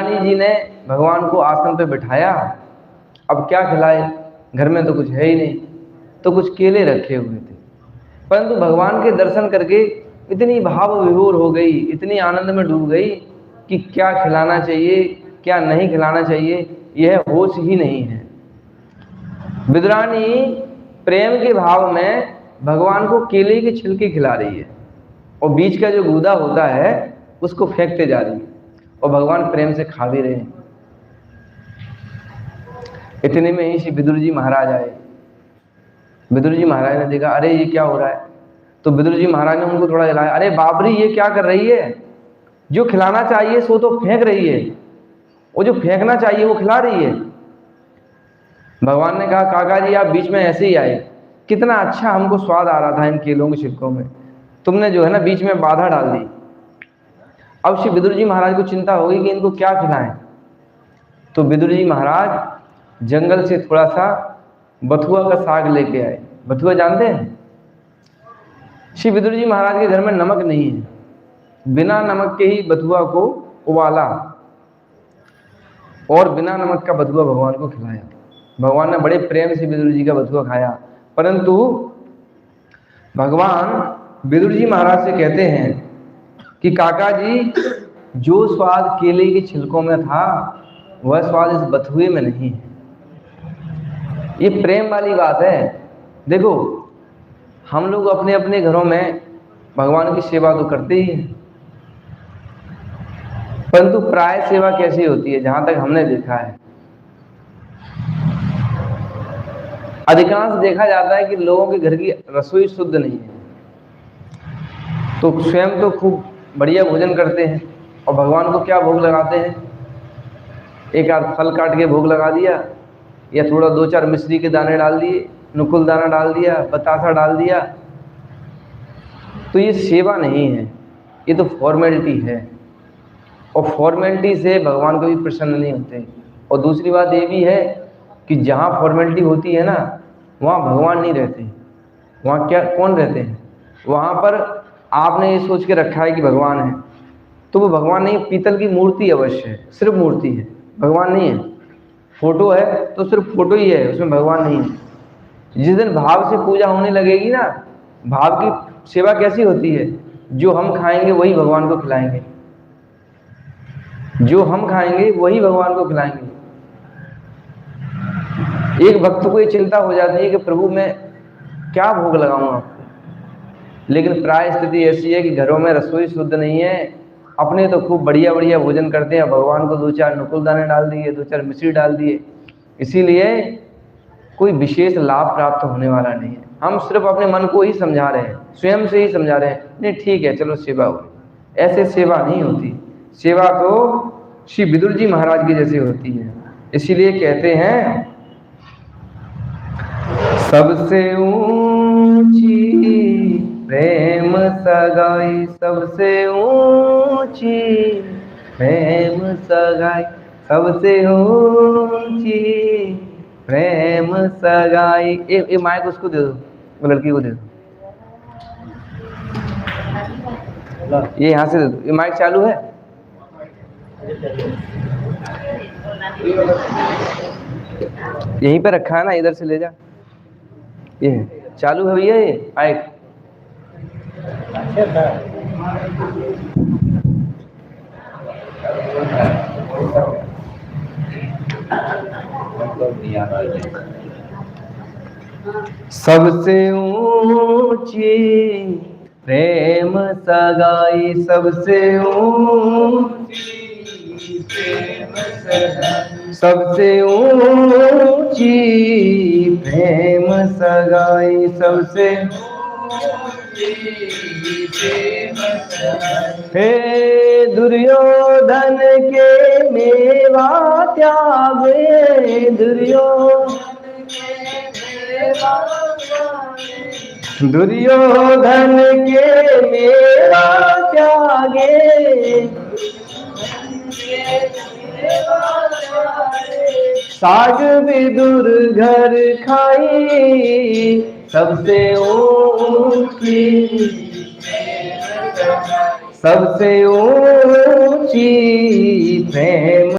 बिदुरानी जी ने भगवान को आसन पे बिठाया। अब क्या खिलाए, घर में तो कुछ है ही नहीं, तो कुछ केले रखे हुए थे। परंतु भगवान के दर्शन करके इतनी भाव विभोर हो गई, इतनी आनंद में डूब गई कि क्या खिलाना चाहिए क्या नहीं खिलाना चाहिए यह होश ही नहीं है। बिदुरानी प्रेम के भाव में भगवान को केले के छिलके खिला रही है और बीच का जो गूदा होता है उसको फेंकते जा रही है, और भगवान प्रेम से खा भी रहे हैं। इतने में ही श्री विदुर जी महाराज आए। विदुर जी महाराज ने देखा, अरे ये क्या हो रहा है। तो विदुर जी महाराज ने उनको थोड़ा हिलाया, अरे बाबरी ये क्या कर रही है, जो खिलाना चाहिए सो तो फेंक रही है, वो जो फेंकना चाहिए वो खिला रही है। भगवान ने कहा, काका जी आप बीच में ऐसे ही आए, कितना अच्छा हमको स्वाद आ रहा था इन केलों के छिलकों में, तुमने जो है ना बीच में बाधा डाल दी। अब श्री विदुर जी महाराज को चिंता होगी कि इनको क्या खिलाएं। तो विदुर जी महाराज जंगल से थोड़ा सा बथुआ का साग लेके आए। बथुआ जानते हैं? श्री विदुर जी महाराज के घर में नमक नहीं है, बिना नमक के ही बथुआ को उबाला और बिना नमक का बथुआ भगवान को खिलाया। भगवान ने बड़े प्रेम से विदुर जी का बथुआ खाया। परंतु भगवान विदुर जी महाराज से कहते हैं कि काका जी जो स्वाद केले के छिलकों में था वह स्वाद इस बथुए में नहीं है। ये प्रेम वाली बात है। देखो हम लोग अपने अपने घरों में भगवान की सेवा तो करते ही हैं, परंतु प्राय सेवा कैसी होती है, जहां तक हमने देखा है अधिकांश देखा जाता है कि लोगों के घर की रसोई शुद्ध नहीं है, तो स्वयं तो खूब बढ़िया भोजन करते हैं और भगवान को क्या भोग लगाते हैं, एक आध फल काट के भोग लगा दिया, या थोड़ा दो चार मिश्री के दाने डाल दिए, नुकुल दाना डाल दिया, बतासा डाल दिया। तो ये सेवा नहीं है, ये तो फॉर्मेलिटी है, और फॉर्मेलिटी से भगवान कभी प्रसन्न नहीं होते। और दूसरी बात ये भी है कि जहाँ फॉर्मेलिटी होती है ना वहाँ भगवान नहीं रहते। वहाँ क्या कौन रहते हैं? वहाँ पर आपने ये सोच के रखा है कि भगवान है, तो वो भगवान नहीं, पीतल की मूर्ति अवश्य है, सिर्फ मूर्ति है, भगवान नहीं है। फोटो है तो सिर्फ फोटो ही है, उसमें भगवान नहीं है। जिस दिन भाव से पूजा होने लगेगी ना, भाव की सेवा कैसी होती है, जो हम खाएंगे वही भगवान को खिलाएंगे, जो हम खाएंगे वही भगवान को खिलाएंगे। एक भक्त को ये चिंता हो जाती है कि प्रभु मैं क्या भोग लगाऊं आपको, लेकिन प्राय स्थिति ऐसी है कि घरों में रसोई शुद्ध नहीं है, अपने तो खूब बढ़िया बढ़िया भोजन करते हैं, भगवान को दो चार नुकुल दाने डाल दिए, दो चार मिश्री डाल दिए, इसीलिए कोई विशेष लाभ प्राप्त होने वाला नहीं है। हम सिर्फ अपने मन को ही समझा रहे हैं, स्वयं से ही समझा रहे हैं, नहीं ठीक है चलो सेवा हो। ऐसे सेवा नहीं होती। सेवा तो श्री विदुर जी महाराज की जैसी होती है। इसीलिए कहते हैं सबसे ऊंची प्रेम सगाई, सबसे ऊंची प्रेम सगाई, सबसे ऊंची प्रेम सगाई। ए माइक उसको दे दो, वो लड़की को दे दो, ये यहाँ से दे दो। ये माइक चालू है? यहीं पे रखा है ना, इधर से ले जा। ये चालू है भैया ये माइक? सबसे ऊंची प्रेम सगाई, सबसे ऊंची प्रेम सगाई, सबसे ऊंची प्रेम सगाई, सबसे हे दुर्योधन के मेवा त्यागे, दुर्योधन के मेवा त्यागे, साग विदुर घर खाई, सबसे ऊंची, सबसे ऊंची प्रेम